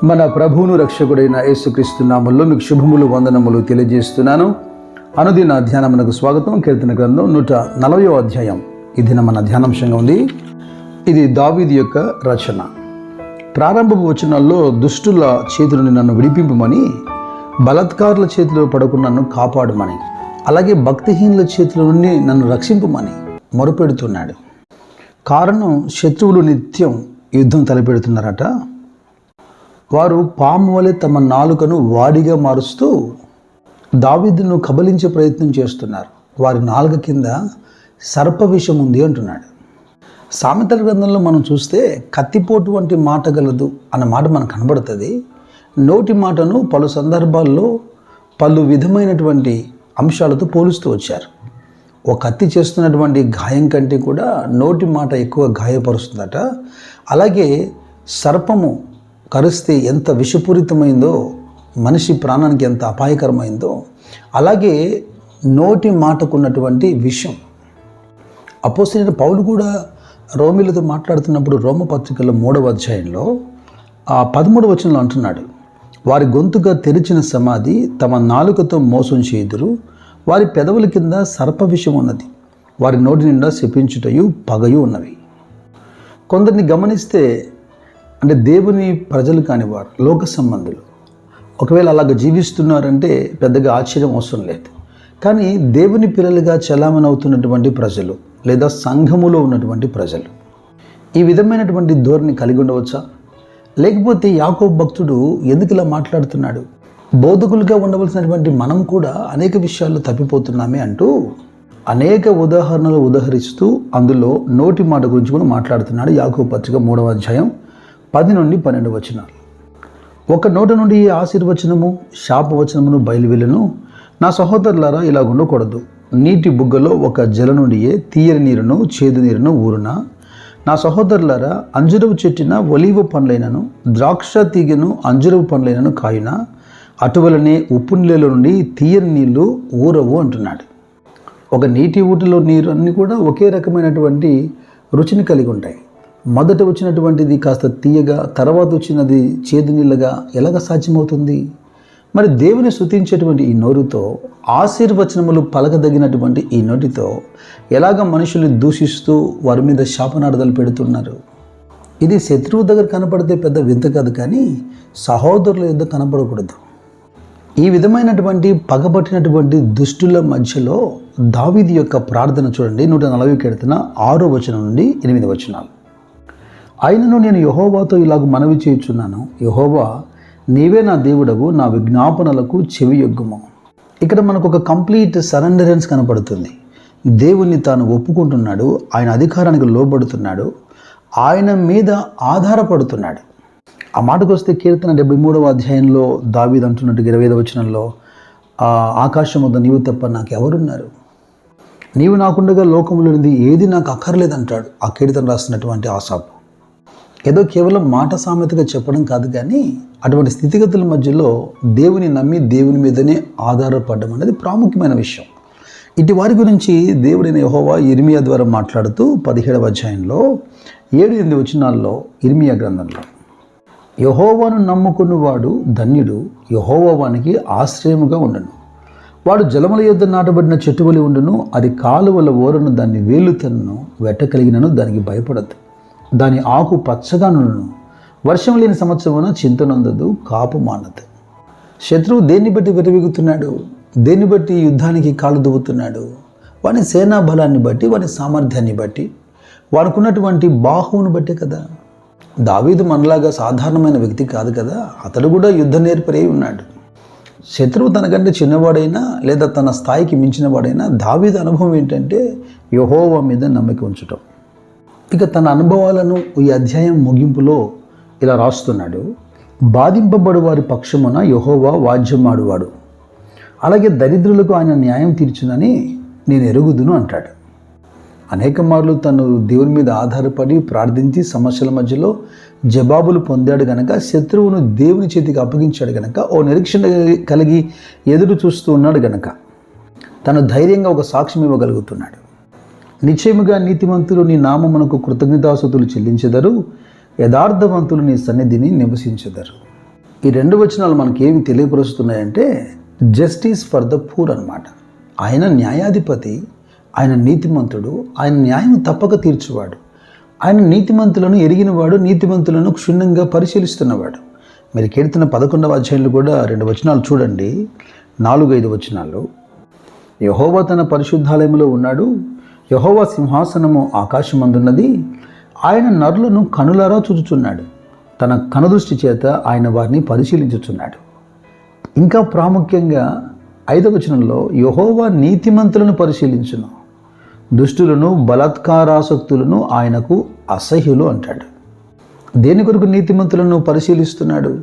మన ప్రభువును రక్షకుడైన యేసుక్రీస్తు నామములో మీకు శుభములు వందనములు తెలియజేస్తున్నాను. అనుదిన ధ్యానమునకు స్వాగతం. కీర్తన గ్రంథం 140వ అధ్యాయం ఈ దిన మన ధ్యానాంశంగా ఉంది. ఇది దావీదు యొక్క రచన. ప్రారంభపు వచనాల్లో దుష్టుల చేతుల నుండి నన్ను విడిపింపమని, బలాత్కారుల చేతిలో పడకుండా నన్ను కాపాడమని, అలాగే భక్తిహీనుల చేతుల నుండి నన్ను రక్షింపమని మొరపెడుతున్నాడు. కారణం, శత్రువులు నిత్యం యుద్ధం తలపెడుతున్నారట. వారు పాము వలె తమ నాలుకను వాడిగా మారుస్తూ దావీదును కబలించే ప్రయత్నం చేస్తున్నారు. వారి నాలుక కింద సర్ప విషం ఉంది అంటున్నాడు. సామెతల గ్రంథంలో మనం చూస్తే కత్తిపోటు వంటి మాట గలదు అన్న మాట మనకు కనబడుతుంది. నోటి మాటను పలు సందర్భాల్లో పలు విధమైనటువంటి అంశాలతో పోలుస్తూ వచ్చారు. ఒక కత్తి చేస్తున్నటువంటి గాయం కంటే కూడా నోటి మాట ఎక్కువ గాయపరుస్తుందట. అలాగే సర్పము కరిస్తే ఎంత విషపూరితమైందో, మనిషి ప్రాణానికి ఎంత అపాయకరమైందో, అలాగే నోటి మాటకున్నటువంటి విషం. అపోస్తలుడైన పౌలు కూడా రోమీలతో మాట్లాడుతున్నప్పుడు రోమపత్రికలో 3వ అధ్యాయంలో 13వ వచనంలో అంటున్నాడు, వారి గొంతుగా తెరిచిన సమాధి తమ నాలుకతో మోసం చేయుదురు, వారి పెదవుల కింద సర్ప విషం ఉన్నది, వారి నోటి నిండా శపించుటయు పగయు ఉన్నవి. కొందరిని గమనిస్తే, అంటే దేవుని ప్రజలు కానివారు, లోక సంబంధులు ఒకవేళ అలాగ జీవిస్తున్నారంటే పెద్దగా ఆశ్చర్యం అవసరం లేదు. కానీ దేవుని పిల్లలుగా చలామణి అవుతున్నటువంటి ప్రజలు లేదా సంఘములో ఉన్నటువంటి ప్రజలు ఈ విధమైనటువంటి ధోరణి కలిగి ఉండవచ్చా? లేకపోతే యాకోబు భక్తుడు ఎందుకు ఇలా మాట్లాడుతున్నాడు? బోధకులుగా ఉండవలసినటువంటి మనం కూడా అనేక విషయాల్లో తప్పిపోతున్నామే అంటూ అనేక ఉదాహరణలు ఉదహరిస్తూ అందులో నోటి మాట గురించి కూడా మాట్లాడుతున్నాడు. యాకోబు పత్రిక 3వ అధ్యాయం 10 నుండి 12 వచనాలు. ఒక నోట నుండి ఆశీర్వచనము శాపవచనమును బయలువెళ్ళును. నా సహోదరులారా, ఇలా ఉండకూడదు. నీటి బుగ్గలో ఒక జల నుండియే తీయని నీరును చేదు నీరును ఊరున. నా సహోదరులారా, అంజురపు చెట్టున ఒలీవ పండ్లైనను ద్రాక్ష తీగను అంజురపు పండ్లైనను కాయున, అటువలనే ఉప్పు నీళ్ళలో నుండి తీయని నీళ్లు ఊరవు అంటున్నాడు. ఒక నీటి ఊటిలో నీరు అన్నీ కూడా ఒకే రకమైనటువంటి రుచిని కలిగి ఉంటాయి. మొదట వచ్చినటువంటిది కాస్త తీయగా, తర్వాత వచ్చినది చేదు నీళ్ళగా ఎలాగ సాధ్యమవుతుంది? మరి దేవుని స్తుతించేటువంటి ఈ నోరుతో, ఆశీర్వచనములు పలకదగినటువంటి ఈ నోటితో ఎలాగ మనుషుల్ని దూషిస్తూ వారి మీద శాపనార్థాలు పెడుతున్నారు? ఇది శత్రువు దగ్గర కనపడితే పెద్ద వింత కాదు, కానీ సహోదరుల యొద్ద కనపడకూడదు. ఈ విధమైనటువంటి పగబట్టినటువంటి దుష్టుల మధ్యలో దావీదు యొక్క ప్రార్థన చూడండి. 140 కీర్తన 6వ వచనం నుండి 8 వచనాలు. అయినను నేను యెహోవాతో ఇలాగ మనవి చేయుచున్నాను, యెహోవా నీవే నా దేవుడవు, నా విజ్ఞాపనలకు చెవియొగ్గుము. ఇక్కడ మనకు ఒక కంప్లీట్ సరెండరెన్స్ కనపడుతుంది. దేవుణ్ణి తాను ఒప్పుకుంటున్నాడు, ఆయన అధికారానికి లోబడుతున్నాడు, ఆయన మీద ఆధారపడుతున్నాడు. ఆ మాటకు వస్తే కీర్తన 73వ అధ్యాయంలో దావీదు అంటున్నట్టు 25వ వచనంలో, ఆకాశం వద్ద నీవు తప్ప నాకు ఎవరున్నారు, నీవు నాకుండగా లోకములోనిది ఏది నాకు అక్కర్లేదంటాడు ఆ కీర్తన రాస్తున్నటువంటి ఆసాపు. ఏదో కేవలం మాట సామెతగా చెప్పడం కాదు, కానీ అటువంటి స్థితిగతుల మధ్యలో దేవుని నమ్మి దేవుని మీదనే ఆధారపడడం అనేది ప్రాముఖ్యమైన విషయం. ఇటు వారి గురించి దేవుడైన యెహోవా ఇర్మియా ద్వారా మాట్లాడుతూ 17వ అధ్యాయంలో 7-8 వచనాల్లో ఇర్మియా గ్రంథంలో, యెహోవాను నమ్ముకున్నవాడు ధన్యుడు, యెహోవా వానికి ఆశ్రయముగా ఉండును. వాడు జలముల యొద్ద నాటబడిన చెట్టు వలె ఉండును, అది కాలువల ఓరను దాన్ని వేలుతను వెట్టగలిగినను దానికి భయపడదు, దాని ఆకు పచ్చగా నుండును, వర్షం లేని సంవత్సరమున చింతనందదు, కాపు మానదు. శత్రువు దేన్ని బట్టి విరవిగుతున్నాడు? దేన్ని బట్టి యుద్ధానికి కాలు దువ్వుతున్నాడు? వాని సేనా బలాన్ని బట్టి, వాని సామర్థ్యాన్ని బట్టి, వానుకున్నటువంటి బాహువును బట్టే కదా. దావీదు మనలాగా సాధారణమైన వ్యక్తి కాదు కదా, అతడు కూడా యుద్ధ నేర్పరి ఉన్నాడు. శత్రువు తనకంటే చిన్నవాడైనా లేదా తన స్థాయికి మించిన వాడైనా దావీదు అనుభవం ఏంటంటే యెహోవా మీద నమ్మకం ఉంచటం. ఇక తన అనుభవాలను ఈ అధ్యాయం ముగింపులో ఇలా రాస్తున్నాడు, బాధింపబడు వారి పక్షమున యెహోవా వాద్యమాడువాడు, అలాగే దరిద్రులకు ఆయన న్యాయం తీర్చునని నేను ఎరుగుదును అంటాడు. అనేక మార్లు తను దేవుని మీద ఆధారపడి ప్రార్థించి సమస్యల మధ్యలో జవాబులు పొందాడు గనక, శత్రువును దేవుని చేతికి అప్పగించాడు గనక, ఓ నిరీక్షణ కలిగి ఎదురు చూస్తూ ఉన్నాడు గనక తను ధైర్యంగా ఒక సాక్ష్యం ఇవ్వగలుగుతున్నాడు. నిశ్చయముగా నీతిమంతులు నీ నామమునకు కృతజ్ఞతాస్తుతులు చెల్లించెదరు, యథార్థవంతులు నీ సన్నిధిని నివసించెదరు. ఈ 2 వచనాలు మనకి ఏమి తెలియపరుస్తున్నాయంటే జస్టిస్ ఫర్ ద పూర్ అన్నమాట. ఆయన న్యాయాధిపతి, ఆయన నీతిమంతుడు, ఆయన న్యాయం తప్పక తీర్చువాడు, ఆయన నీతిమంతులను ఎరిగినవాడు, నీతిమంతులను క్షుణ్ణంగా పరిశీలిస్తున్నవాడు. మీరు కీర్తన 11వ అధ్యాయంలో కూడా 2 వచనాలు చూడండి, 4-5 వచనాలు. యెహోవా తన పరిశుద్ధాలయంలో ఉన్నాడు, యెహోవా సింహాసనము ఆకాశమందున్నది, ఆయన నరులను కనులారా చూచుచున్నాడు, తన కనుదృష్టి చేత ఆయన వారిని పరిశీలించుచున్నాడు. ఇంకా ప్రాముఖ్యంగా 5వ వచనంలో యెహోవా నీతిమంతులను పరిశీలించును, దుష్టులను బలాత్కారాసక్తులను ఆయనకు అసహ్యులు అంటాడు. దేని కొరకు నీతిమంతులను పరిశీలిస్తున్నాడు?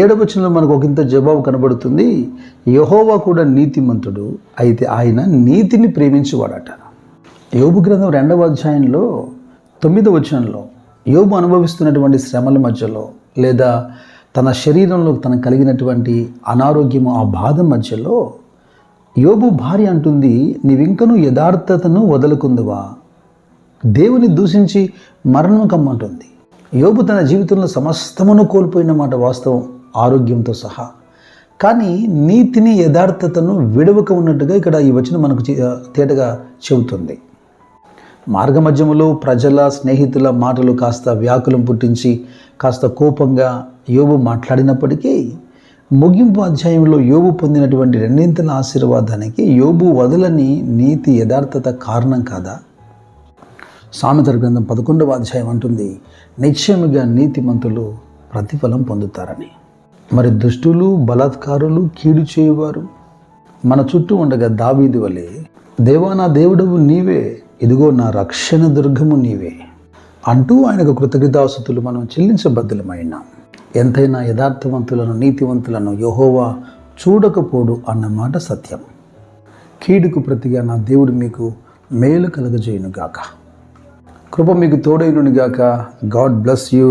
7వ వచనంలో మనకు ఒకంత జవాబు కనబడుతుంది. యెహోవా కూడా నీతిమంతుడు, అయితే ఆయన నీతిని ప్రేమించేవాడట. యోబు గ్రంథం 2వ అధ్యాయంలో 9వ వచనంలో యోబు అనుభవిస్తున్నటువంటి శ్రమల మధ్యలో, లేదా తన శరీరంలో తనకు కలిగినటువంటి అనారోగ్యము, ఆ బాధ మధ్యలో యోబు భార్య అంటుంది, నీవింకనూ యథార్థతను వదులుకుందువా, దేవుని దూషించి మరణం కమ్మంటుంది. యోబు తన జీవితంలో సమస్తమును కోల్పోయిన మాట వాస్తవం, ఆరోగ్యంతో సహా. కానీ నీతిని, యథార్థతను విడవక ఉన్నట్టుగా ఇక్కడ ఈ వచనం మనకు తేటగా చెబుతుంది. మార్గమధ్యములో ప్రజల, స్నేహితుల మాటలు కాస్త వ్యాకులం పుట్టించి, కాస్త కోపంగా యోబు మాట్లాడినప్పటికీ ముగింపు అధ్యాయంలో యోబు పొందినటువంటి 2 ఆశీర్వాదానికి యోబు వదలని నీతి, యథార్థత కారణం కాదా? సామెతల గ్రంథం 11వ అధ్యాయం అంటుంది, నిశ్చయముగా నీతిమంతులు ప్రతిఫలం పొందుతారని. మరి దుష్టులు, బలాత్కారులు, కీడు చేయువారు మన చుట్టూ ఉండగా దావీదు వలె, దేవా నా దేవుడవు నీవే, ఇదిగో నా రక్షణ దుర్గము నీవే అంటూ ఆయనకు కృతజ్ఞతాస్తుతులు మనం చెల్లించబద్దులమైనా, ఎంతైనా యథార్థవంతులను, నీతివంతులను యెహోవా చూడకపోడు అన్నమాట సత్యం. కీడుకు ప్రతిగా నా దేవుడు మీకు మేలు కలగజేయునుగాక. కృప మీకు తోడైనుగాక. God bless you.